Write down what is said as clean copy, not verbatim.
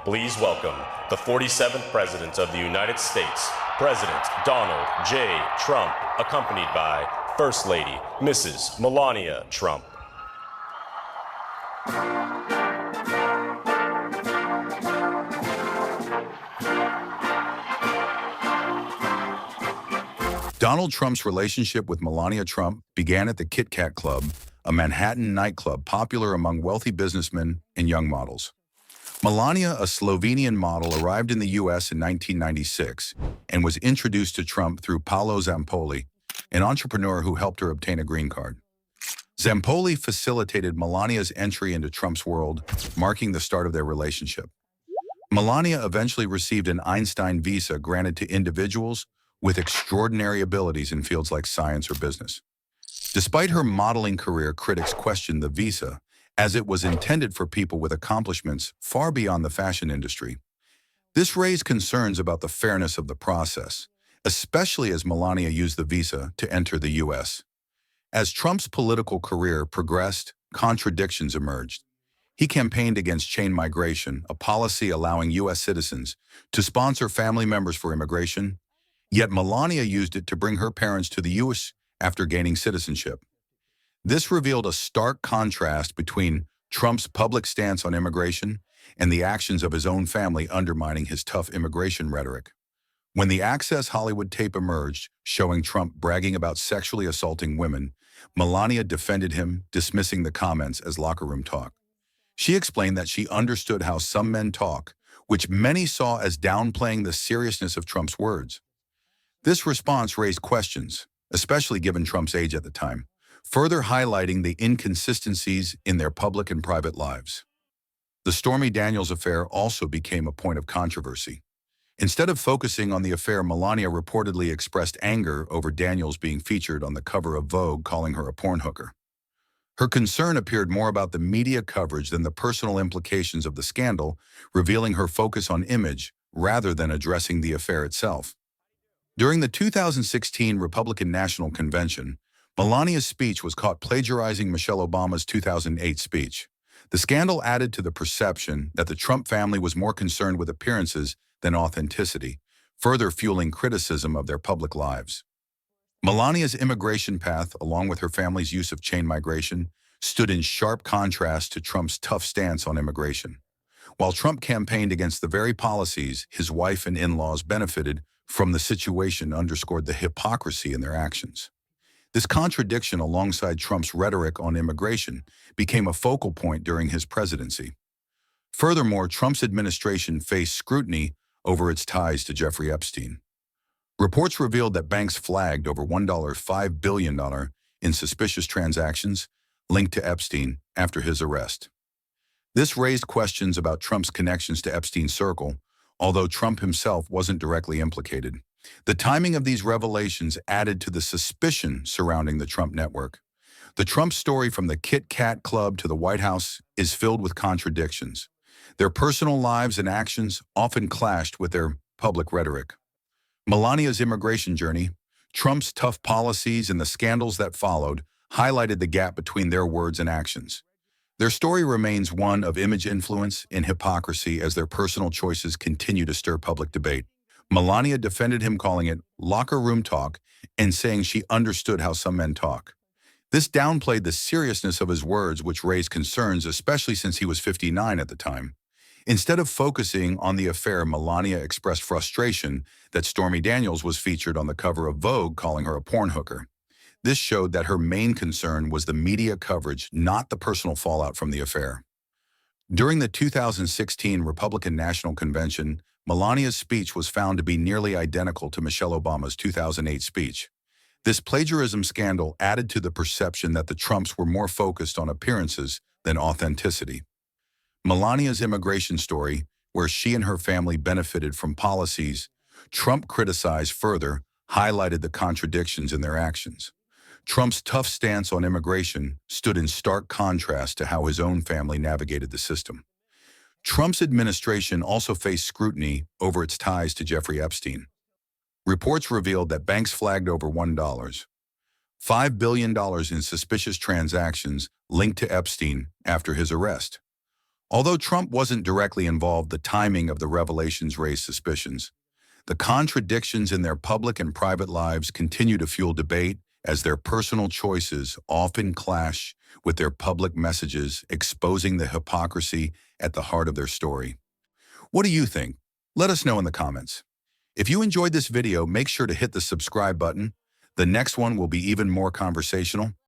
Please welcome the 47th President of the United States, President Donald J. Trump, accompanied by First Lady Mrs. Melania Trump. Donald Trump's relationship with Melania Trump began at the Kit Kat Club, a Manhattan nightclub popular among wealthy businessmen and young models. Melania, a Slovenian model, arrived in the U.S. in 1996 and was introduced to Trump through Paolo Zampoli, an entrepreneur who helped her obtain a green card. Zampoli facilitated Melania's entry into Trump's world, marking the start of their relationship. Melania eventually received an Einstein visa granted to individuals with extraordinary abilities in fields like science or business. Despite her modeling career, critics questioned the visa, as it was intended for people with accomplishments far beyond the fashion industry. This raised concerns about the fairness of the process, especially as Melania used the visa to enter the U.S. As Trump's political career progressed, contradictions emerged. He campaigned against chain migration, a policy allowing U.S. citizens to sponsor family members for immigration, yet Melania used it to bring her parents to the U.S. after gaining citizenship. This revealed a stark contrast between Trump's public stance on immigration and the actions of his own family undermining his tough immigration rhetoric. When the Access Hollywood tape emerged, showing Trump bragging about sexually assaulting women, Melania defended him, dismissing the comments as locker room talk. She explained that she understood how some men talk, which many saw as downplaying the seriousness of Trump's words. This response raised questions, especially given Trump's age at the time, further highlighting the inconsistencies in their public and private lives. The Stormy Daniels affair also became a point of controversy. Instead of focusing on the affair, Melania reportedly expressed anger over Daniels being featured on the cover of Vogue, calling her a porn hooker. Her concern appeared more about the media coverage than the personal implications of the scandal, revealing her focus on image rather than addressing the affair itself. During the 2016 Republican National Convention, Melania's speech was caught plagiarizing Michelle Obama's 2008 speech. The scandal added to the perception that the Trump family was more concerned with appearances than authenticity, further fueling criticism of their public lives. Melania's immigration path, along with her family's use of chain migration, stood in sharp contrast to Trump's tough stance on immigration. While Trump campaigned against the very policies his wife and in-laws benefited from, the situation underscored the hypocrisy in their actions. This contradiction, alongside Trump's rhetoric on immigration, became a focal point during his presidency. Furthermore, Trump's administration faced scrutiny over its ties to Jeffrey Epstein. Reports revealed that banks flagged over $1.5 billion in suspicious transactions linked to Epstein after his arrest. This raised questions about Trump's connections to Epstein's circle, although Trump himself wasn't directly implicated. The timing of these revelations added to the suspicion surrounding the Trump network. The Trump story, from the Kit Kat Club to the White House, is filled with contradictions. Their personal lives and actions often clashed with their public rhetoric. Melania's immigration journey, Trump's tough policies, and the scandals that followed highlighted the gap between their words and actions. Their story remains one of image influence and hypocrisy as their personal choices continue to stir public debate. Melania defended him, calling it locker room talk and saying she understood how some men talk. This downplayed the seriousness of his words, which raised concerns, especially since he was 59 at the time. Instead of focusing on the affair, Melania expressed frustration that Stormy Daniels was featured on the cover of Vogue, calling her a porn hooker. This showed that her main concern was the media coverage, not the personal fallout from the affair. During the 2016 Republican National Convention, Melania's speech was found to be nearly identical to Michelle Obama's 2008 speech. This plagiarism scandal added to the perception that the Trumps were more focused on appearances than authenticity. Melania's immigration story, where she and her family benefited from policies Trump criticized, further highlighted the contradictions in their actions. Trump's tough stance on immigration stood in stark contrast to how his own family navigated the system. Trump's administration also faced scrutiny over its ties to Jeffrey Epstein. Reports revealed that banks flagged over $1.5 billion in suspicious transactions linked to Epstein after his arrest. Although Trump wasn't directly involved, the timing of the revelations raised suspicions. The contradictions in their public and private lives continue to fuel debate as their personal choices often clash with their public messages, exposing the hypocrisy at the heart of their story. What do you think? Let us know in the comments. If you enjoyed this video, make sure to hit the subscribe button. The next one will be even more conversational.